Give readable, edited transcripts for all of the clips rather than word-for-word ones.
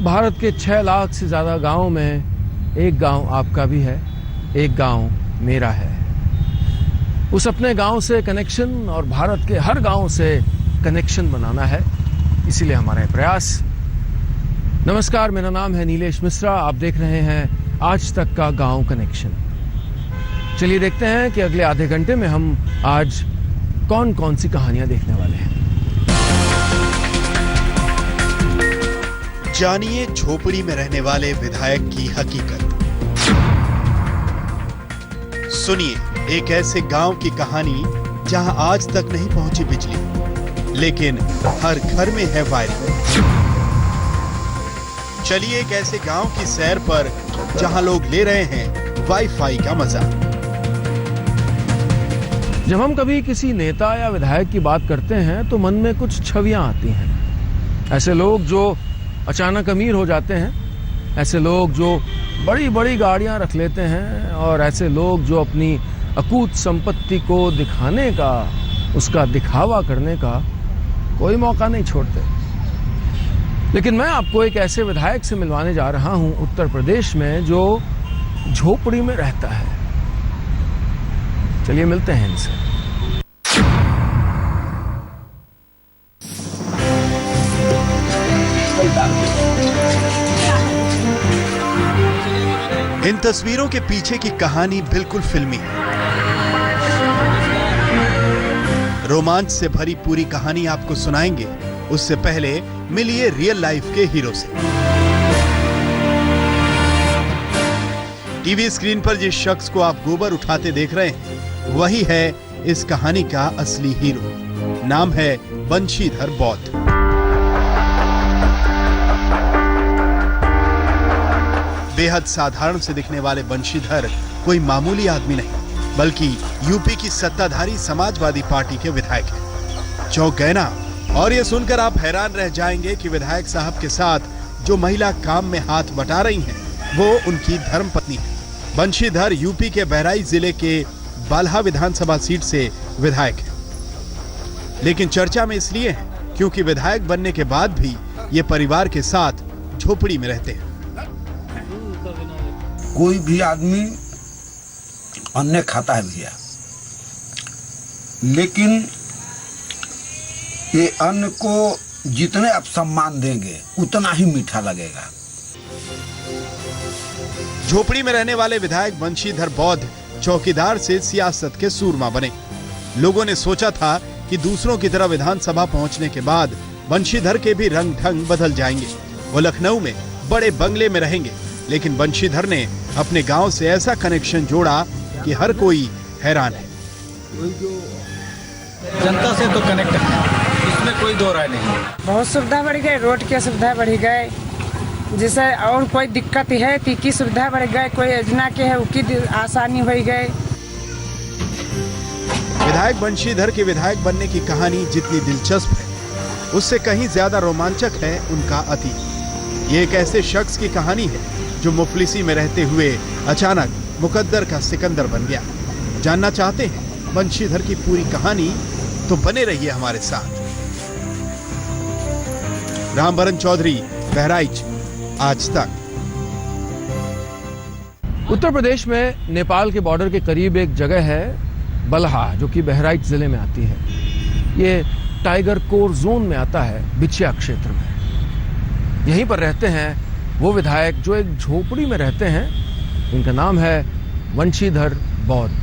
भारत के 6 लाख से ज़्यादा गाँव में एक गांव आपका भी है, एक गांव मेरा है। उस अपने गांव से कनेक्शन और भारत के हर गांव से कनेक्शन बनाना है, इसीलिए हमारा प्रयास। नमस्कार, मेरा नाम है नीलेश मिश्रा। आप देख रहे हैं आज तक का गांव कनेक्शन। चलिए देखते हैं कि अगले आधे घंटे में हम आज कौन कौन सी कहानियां देखने वाले हैं। जानिए झोपड़ी में रहने वाले विधायक की हकीकत। सुनिए एक ऐसे गांव की कहानी जहां आज तक नहीं पहुंची बिजली, लेकिन हर घर में है वायरिंग। चलिए एक ऐसे गांव की सैर पर जहां लोग ले रहे हैं वाईफाई का मजा। जब हम कभी किसी नेता या विधायक की बात करते हैं तो मन में कुछ छवियां आती हैं। ऐसे लोग जो अचानक अमीर हो जाते हैं, ऐसे लोग जो बड़ी बड़ी गाड़ियां रख लेते हैं, और ऐसे लोग जो अपनी अकूत संपत्ति को दिखाने का, उसका दिखावा करने का कोई मौका नहीं छोड़ते। लेकिन मैं आपको एक ऐसे विधायक से मिलवाने जा रहा हूं उत्तर प्रदेश में, जो झोपड़ी में रहता है। चलिए मिलते हैं इनसे। इन तस्वीरों के पीछे की कहानी बिल्कुल फिल्मी है। रोमांच से भरी पूरी कहानी आपको सुनाएंगे, उससे पहले मिलिए रियल लाइफ के हीरो से। टीवी स्क्रीन पर जिस शख्स को आप गोबर उठाते देख रहे हैं, वही है इस कहानी का असली हीरो। नाम है बंशीधर बौद्ध। बेहद साधारण से दिखने वाले बंशीधर कोई मामूली आदमी नहीं, बल्कि यूपी की सत्ताधारी समाजवादी पार्टी के विधायक हैं। चौंक गए ना? और ये सुनकर आप हैरान रह जाएंगे कि विधायक साहब के साथ जो महिला काम में हाथ बटा रही हैं, वो उनकी धर्मपत्नी है। बंशीधर यूपी के बहराइच जिले के बाल्हा विधानसभा सीट से विधायक है। लेकिन चर्चा में इसलिए है क्योंकि विधायक बनने के बाद भी ये परिवार के साथ झोपड़ी में रहते हैं। कोई भी आदमी अन्न खाता है भैया, लेकिन ये अन्न को जितने आप सम्मान देंगे उतना ही मीठा लगेगा। झोपड़ी में रहने वाले विधायक बंशीधर बौद्ध चौकीदार से सियासत के सूरमा बने। लोगों ने सोचा था कि दूसरों की तरह विधानसभा पहुंचने के बाद बंशीधर के भी रंग ढंग बदल जाएंगे। वो लखनऊ में बड़े बंगले में रहेंगे, लेकिन बंशीधर ने अपने गांव से ऐसा कनेक्शन जोड़ा कि हर कोई हैरान है। जनता से तो कनेक्ट है, इसमें कोई दो राय नहीं। बहुत सुविधा बढ़ गई, रोड की सुविधा बढ़ गई, जैसे और कोई दिक्कत है तो की सुविधा बढ़ गई, कोई योजना के है उसकी आसानी हो गई। विधायक बंशीधर के विधायक बनने की कहानी जितनी दिलचस्प है, उससे कहीं ज्यादा रोमांचक है उनका अतीत। ये एक ऐसे शख्स की कहानी है जो मुफलिसी में रहते हुए अचानक मुकद्दर का सिकंदर बन गया। जानना चाहते हैं बंशीधर की पूरी कहानी? तो बने रहिए हमारे साथ। रामबरन चौधरी, बहराइच, आज तक। उत्तर प्रदेश में नेपाल के बॉर्डर के करीब एक जगह है बल्हा, जो कि बहराइच जिले में आती है। ये टाइगर कोर जोन में आता है, बिछिया क्षेत्र में। यहीं पर रहते हैं वो विधायक जो एक झोपड़ी में रहते हैं। इनका नाम है बंशीधर बौद्ध।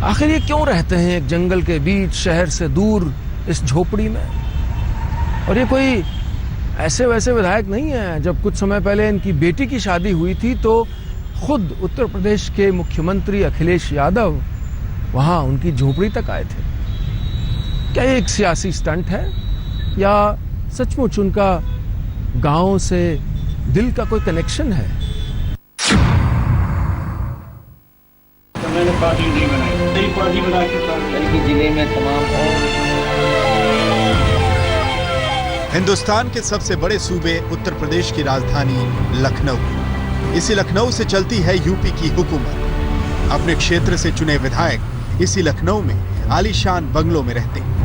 आखिर ये क्यों रहते हैं एक जंगल के बीच, शहर से दूर, इस झोपड़ी में? और ये कोई ऐसे वैसे विधायक नहीं है। जब कुछ समय पहले इनकी बेटी की शादी हुई थी तो खुद उत्तर प्रदेश के मुख्यमंत्री अखिलेश यादव वहां उनकी झोपड़ी तक आए थे। क्या ये एक सियासी स्टंट है या सचमुच उनका गांव से दिल का कोई कनेक्शन है? मैंने पार्टी नहीं बनाई, नई पार्टी बना के जिले में तमाम। हिंदुस्तान के सबसे बड़े सूबे उत्तर प्रदेश की राजधानी लखनऊ, इसी लखनऊ से चलती है यूपी की हुकूमत। अपने क्षेत्र से चुने विधायक इसी लखनऊ में आलीशान बंगलों में रहते हैं।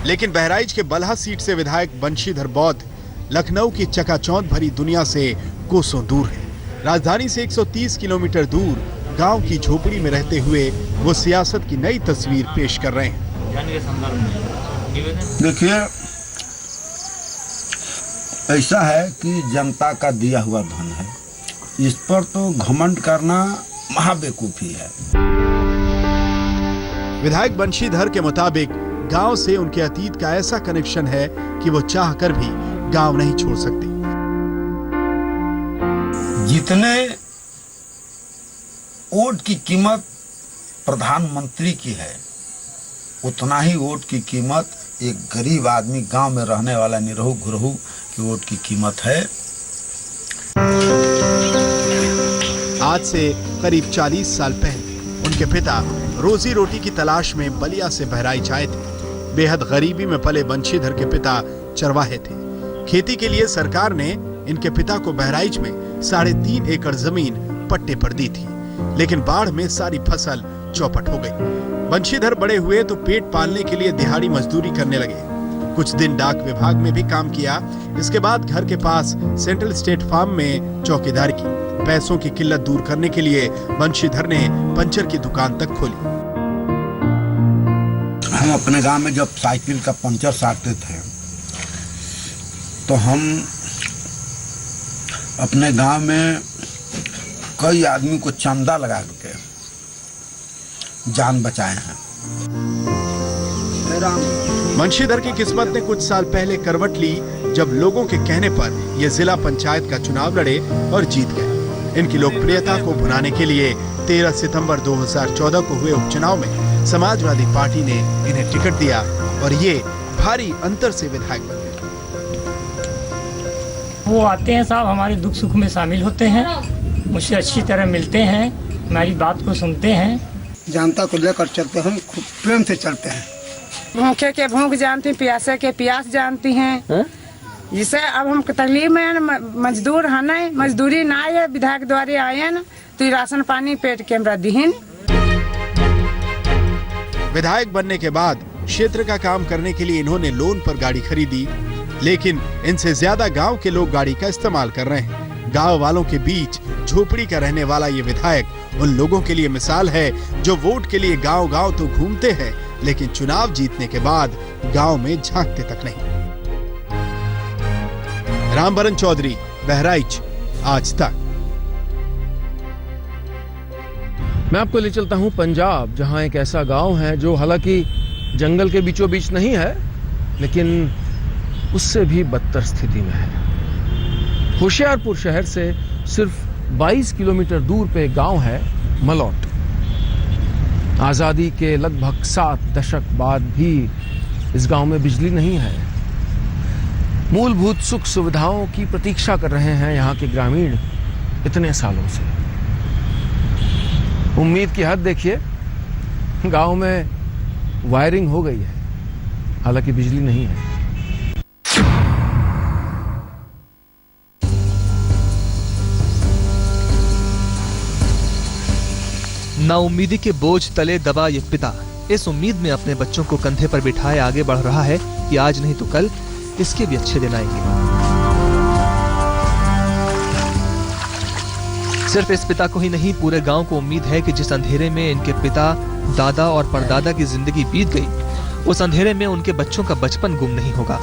लेकिन बहराइच के बलहा सीट से विधायक बंशीधर बौद्ध लखनऊ की चकाचौंध भरी दुनिया से कोसों दूर है। राजधानी से 130 किलोमीटर दूर गांव की झोपड़ी में रहते हुए वो सियासत की नई तस्वीर पेश कर रहे हैं। देखिए, ऐसा है कि जनता का दिया हुआ धन है, इस पर तो घमंड करना महाबेवकूफी है। विधायक बंशीधर के मुताबिक गांव से उनके अतीत का ऐसा कनेक्शन है कि वो चाहकर भी गांव नहीं छोड़ सकते। जितने वोट की कीमत प्रधानमंत्री की है, उतना ही वोट की कीमत एक गरीब आदमी गांव में रहने वाला निरहु गुरहु की वोट की कीमत है। आज से करीब 40 साल पहले उनके पिता रोजी रोटी की तलाश में बलिया से बहराइच आए थे। बेहद गरीबी में पले बंशीधर के पिता चरवाहे थे। खेती के लिए सरकार ने इनके पिता को बहराइच में 3.5 एकड़ जमीन पट्टे पर दी थी, लेकिन बाढ़ में सारी फसल चौपट हो गई। बंशीधर बड़े हुए तो पेट पालने के लिए दिहाड़ी मजदूरी करने लगे। कुछ दिन डाक विभाग में भी काम किया। इसके बाद घर के पास सेंट्रल स्टेट फार्म में चौकीदारी की। पैसों की किल्लत दूर करने के लिए बंशीधर ने पंचर की दुकान तक खोली। हम अपने गांव में जब साइकिल का पंचर साटते थे तो हम अपने गांव में कई आदमी को चंदा लगा के जान बचाए हैं। बंशीधर की किस्मत ने कुछ साल पहले करवट ली जब लोगों के कहने पर ये जिला पंचायत का चुनाव लड़े और जीत गए। इनकी लोकप्रियता को भुनाने के लिए 13 सितंबर 2014 को हुए उपचुनाव में समाजवादी पार्टी ने इन्हें टिकट दिया और ये भारी अंतर से विधायक बन गए। वो आते हैं साहब, हमारे दुख सुख में शामिल होते हैं, मुझसे अच्छी तरह मिलते हैं, हमारी बात को सुनते हैं। जनता को लेकर चलते हैं, खूब प्रेम से चलते हैं। भूखे के भूख जानती, प्यासे के प्यास जानती हैं। जिसे अब हम तकलीफ में मजदूर है नहीं, मजदूरी ना है, विधायक द्वारे आए न तो राशन पानी पेट के हमरा दीहिन। विधायक बनने के बाद क्षेत्र का काम करने के लिए इन्होंने लोन पर गाड़ी खरीदी, लेकिन इनसे ज्यादा गांव के लोग गाड़ी का इस्तेमाल कर रहे हैं। गांव वालों के बीच झोपड़ी का रहने वाला ये विधायक उन लोगों के लिए मिसाल है जो वोट के लिए गांव-गांव तो घूमते हैं, लेकिन चुनाव जीतने के बाद गांव में झांकते तक नहीं। रामबरन चौधरी, बहराइच, आज तक। मैं आपको ले चलता हूं पंजाब, जहां एक ऐसा गांव है जो हालांकि जंगल के बीचों बीच नहीं है, लेकिन उससे भी बदतर स्थिति में है। होशियारपुर शहर से सिर्फ 22 किलोमीटर दूर पे एक गांव है मलौट। आजादी के लगभग 7 दशक बाद भी इस गांव में बिजली नहीं है। मूलभूत सुख सुविधाओं की प्रतीक्षा कर रहे हैं यहाँ के ग्रामीण इतने सालों से। उम्मीद की हद देखिए, गांव में वायरिंग हो गई है, हालांकि बिजली नहीं है। नाउम्मीदी के बोझ तले दबा ये पिता इस उम्मीद में अपने बच्चों को कंधे पर बिठाए आगे बढ़ रहा है कि आज नहीं तो कल इसके भी अच्छे दिन आएंगे। सिर्फ इस पिता को ही नहीं, पूरे गांव को उम्मीद है कि जिस अंधेरे में इनके पिता, दादा और परदादा की जिंदगी बीत गई, उस अंधेरे में उनके बच्चों का बचपन गुम नहीं होगा।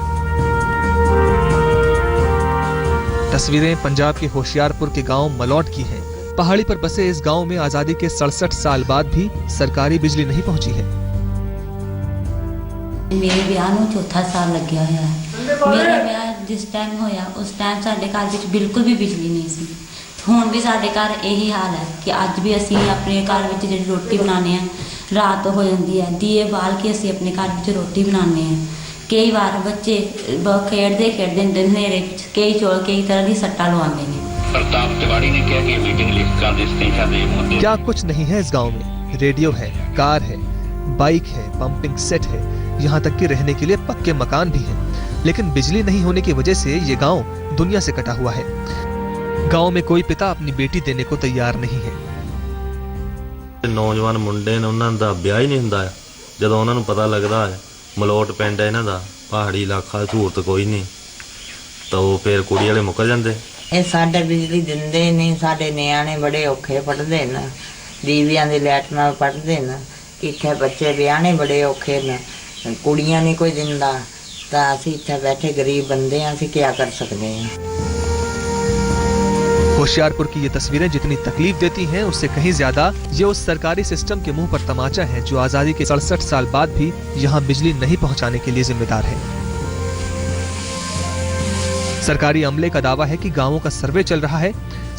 तस्वीरें पंजाब के होशियारपुर के गांव मलौट की हैं। पहाड़ी पर बसे इस गांव में आजादी के 67 साल बाद भी सरकारी बिजली नहीं पहुंची है। मेरे ब्याह ਨੂੰ चौथा साल लग गया है। मेरा ब्याह जिस टाइम होया उस टाइम साडे घर ਵਿੱਚ बिल्कुल भी बिजली नहीं सी। ਹੁਣ भी साडे घर यही हाल है कि ਅੱਜ भी ਅਸੀਂ ਆਪਣੇ ਘਰ ਵਿੱਚ ਜਿਹੜੀ ਰੋਟੀ ਬਣਾਉਂਦੇ ਆ, ਰਾਤ ਹੋ ਜਾਂਦੀ ਹੈ, ਦੀਏ ਬਾਲ ਕੇ ਅਸੀਂ ਆਪਣੇ ਘਰ ਵਿੱਚ ਰੋਟੀ ਬਣਾਉਂਦੇ ਆ। ਕਈ ਵਾਰ ਬੱਚੇ ਖੇਡਦੇ ਖੇਡਦੇ ਹਨੇਰੇ ਵਿੱਚ ਕਈ ਚੋਲ ਕਈ ਤਰ੍ਹਾਂ ਦੀ ਸੱਟਾਂ ਲਵਾਉਂਦੇ ਨੇ। प्रताप तिवारी ने कहा कि मीटिंग लिस्ट कर देते। क्या कुछ नहीं है इस गांव में? रेडियो है, कार है, बाइक है, पंपिंग सेट है, यहाँ तक कि रहने के लिए पक्के मकान भी हैं। लेकिन बिजली नहीं होने की वजह से ये गांव दुनिया से कटा हुआ है। गांव में कोई पिता अपनी बेटी देने को तैयार नहीं है। नौजवान मुंडे ने उन्होंने दा ब्याह ही नहीं हुंदा। जदों उन्होंने पता लगता है ਮਲੋਟ ਪਿੰਡ ਇਹਨਾਂ ਦਾ ਪਹਾੜੀ ਇਲਾਕਾ, ਸਹੂਲਤ ਕੋਈ ਨਹੀਂ, ਤਾਂ ਉਹ ਫਿਰ ਕੁੜੀ ਵਾਲੇ ਮੁੱਕਰ ਜਾਂਦੇ। ਇਹ ਸਾਡੇ ਬਿਜਲੀ ਦਿੰਦੇ ਨਹੀਂ, ਸਾਡੇ ਨਿਆਣੇ ਬੜੇ ਔਖੇ ਪੜ੍ਹਦੇ ਨੇ, ਦੀਵਿਆਂ ਦੀ ਲਾਈਟ ਨਾਲ ਪੜ੍ਹਦੇ ਨੇ, ਇੱਥੇ ਬੱਚੇ ਵਿਆਹਣੇ ਬੜੇ ਔਖੇ ਨੇ, ਕੁੜੀਆਂ नहीं कोई दिंदा, तो ਅਸੀਂ ਇੱਥੇ बैठे गरीब बंदे हैं, ਅਸੀਂ क्या कर सकते हैं। होशियारपुर की ये तस्वीरें जितनी तकलीफ देती हैं, उससे कहीं ज्यादा ये उस सरकारी सिस्टम के मुंह पर तमाचा है जो आजादी के 67 साल बाद भी यहाँ बिजली नहीं पहुँचाने के लिए जिम्मेदार है। सरकारी अमले का दावा है कि गांवों का सर्वे चल रहा है,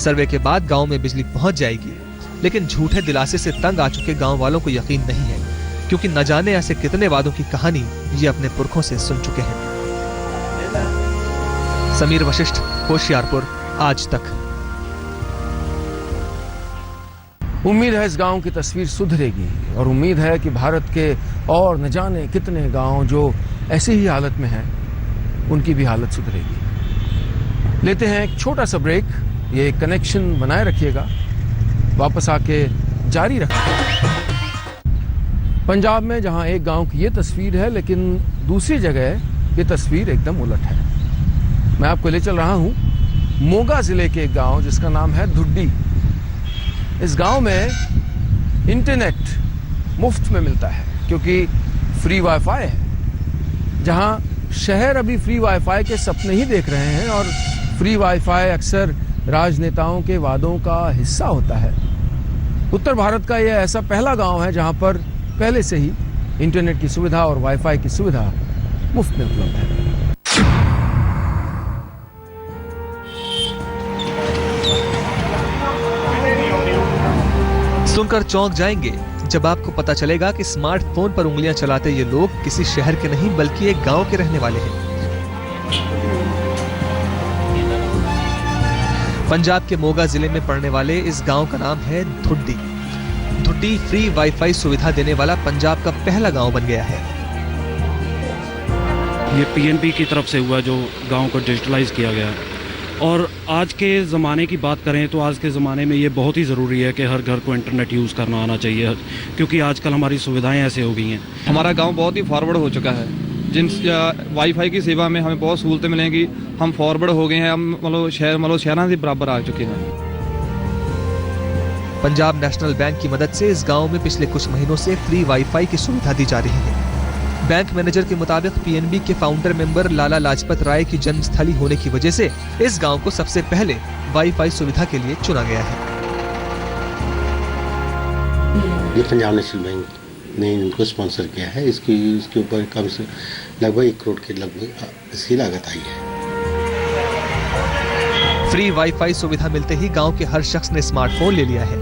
सर्वे के बाद गांव में बिजली पहुंच जाएगी, लेकिन झूठे दिलासे से तंग आ चुके गांव वालों को यकीन नहीं है, क्योंकि न जाने ऐसे कितने वादों की कहानी ये अपने पुरखों से सुन चुके हैं। समीर वशिष्ठ, होशियारपुर, आज तक। उम्मीद है इस गांव की तस्वीर सुधरेगी और उम्मीद है कि भारत के और न जाने कितने गांव जो ऐसी ही हालत में हैं, उनकी भी हालत सुधरेगी। लेते हैं एक छोटा सा ब्रेक, ये कनेक्शन बनाए रखिएगा, वापस आके जारी रखिएगा। पंजाब में जहां एक गांव की ये तस्वीर है, लेकिन दूसरी जगह ये तस्वीर एकदम उलट है। मैं आपको ले चल रहा हूं मोगा जिले के एक गांव जिसका नाम है धुड्डी। इस गांव में इंटरनेट मुफ्त में मिलता है क्योंकि फ्री वाईफाई है। जहां शहर अभी फ्री वाईफाई के सपने ही देख रहे हैं और फ्री वाईफाई अक्सर राजनेताओं के वादों का हिस्सा होता है। उत्तर भारत का यह ऐसा पहला गांव है जहां पर पहले से ही इंटरनेट की सुविधा और वाईफाई की सुविधा मुफ्त में उपलब्ध है। सुनकर चौंक जाएंगे जब आपको पता चलेगा कि स्मार्टफोन पर उंगलियां चलाते ये लोग किसी शहर के नहीं बल्कि एक गांव के रहने वाले हैं। पंजाब के मोगा जिले में पड़ने वाले इस गांव का नाम है धुड्डी। धुड्डी फ्री वाईफाई सुविधा देने वाला पंजाब का पहला गांव बन गया है। ये पीएनबी की तरफ से हुआ जो गांव को डिजिटलाइज किया गया, और आज के ज़माने की बात करें तो आज के ज़माने में ये बहुत ही ज़रूरी है कि हर घर को इंटरनेट यूज़ करना आना चाहिए, क्योंकि आजकल हमारी सुविधाएं ऐसे हो गई हैं। हमारा गांव बहुत ही फॉरवर्ड हो चुका है, जिन वाईफाई की सेवा में हमें बहुत सहूलतें मिलेंगी। हम फॉरवर्ड हो गए हैं, हम शहरों के बराबर आ चुके हैं। पंजाब नेशनल बैंक की मदद से इस गांव में पिछले कुछ महीनों से फ्री वाईफाई की सुविधा दी जा रही है। बैंक मैनेजर के मुताबिक पीएनबी के फाउंडर मेंबर लाला लाजपत राय की जन्मस्थली होने की वजह से इस गांव को सबसे पहले वाईफाई सुविधा के लिए चुना गया है। ये पंजाब नेशनल बैंक ने इनको स्पॉन्सर किया है। इसके ऊपर कम से लगभग 1 करोड़ के लगभग इसकी लागत आई है। फ्री वाईफाई सुविधा मिलते ही गांव के हर शख्स ने स्मार्टफोन ले लिया है।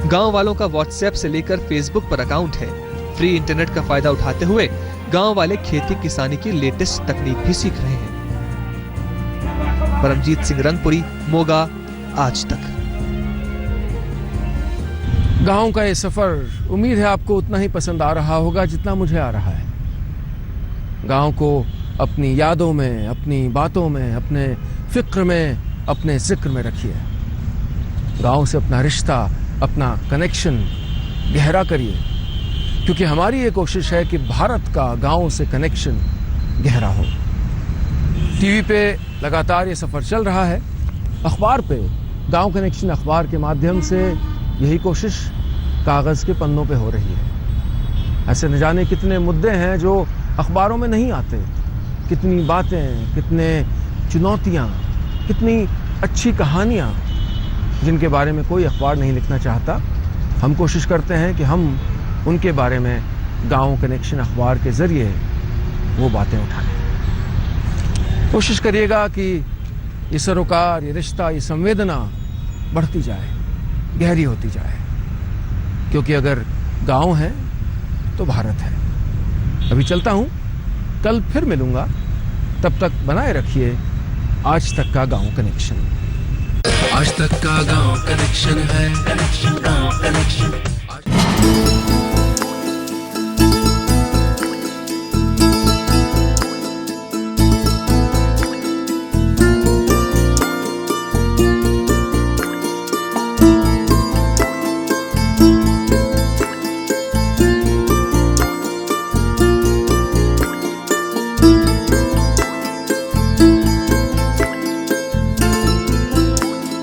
गांव वालों का व्हाट्सएप से लेकर फेसबुक पर अकाउंट है। फ्री इंटरनेट का फायदा उठाते हुए गांव वाले खेती किसानी की लेटेस्ट तकनीक भी सीख रहे हैं। परमजीत सिंह रंगपुरी, मोगा, आज तक। गांव का ये सफर उम्मीद है आपको उतना ही पसंद आ रहा होगा जितना मुझे आ रहा है। गांव को अपनी यादों में, अपनी बातों में, अपने फिक्र में, अपने जिक्र में रखिए। गांव से अपना रिश्ता, अपना कनेक्शन गहरा करिए, क्योंकि हमारी ये कोशिश है कि भारत का गांव से कनेक्शन गहरा हो। टीवी पे लगातार ये सफ़र चल रहा है। अखबार पे गांव कनेक्शन अखबार के माध्यम से यही कोशिश कागज़ के पन्नों पे हो रही है। ऐसे न जाने कितने मुद्दे हैं जो अखबारों में नहीं आते, कितनी बातें, कितने चुनौतियाँ, कितनी अच्छी कहानियाँ जिनके बारे में कोई अखबार नहीं लिखना चाहता। हम कोशिश करते हैं कि हम उनके बारे में गांव कनेक्शन अखबार के ज़रिए वो बातें उठाएं। कोशिश करिएगा कि ये सरोकार, ये रिश्ता, ये संवेदना बढ़ती जाए, गहरी होती जाए, क्योंकि अगर गांव है तो भारत है। अभी चलता हूँ, कल फिर मिलूँगा, तब तक बनाए रखिए आज तक का गांव कनेक्शन। आज तक का गांव कनेक्शन है, गांव कनेक्शन।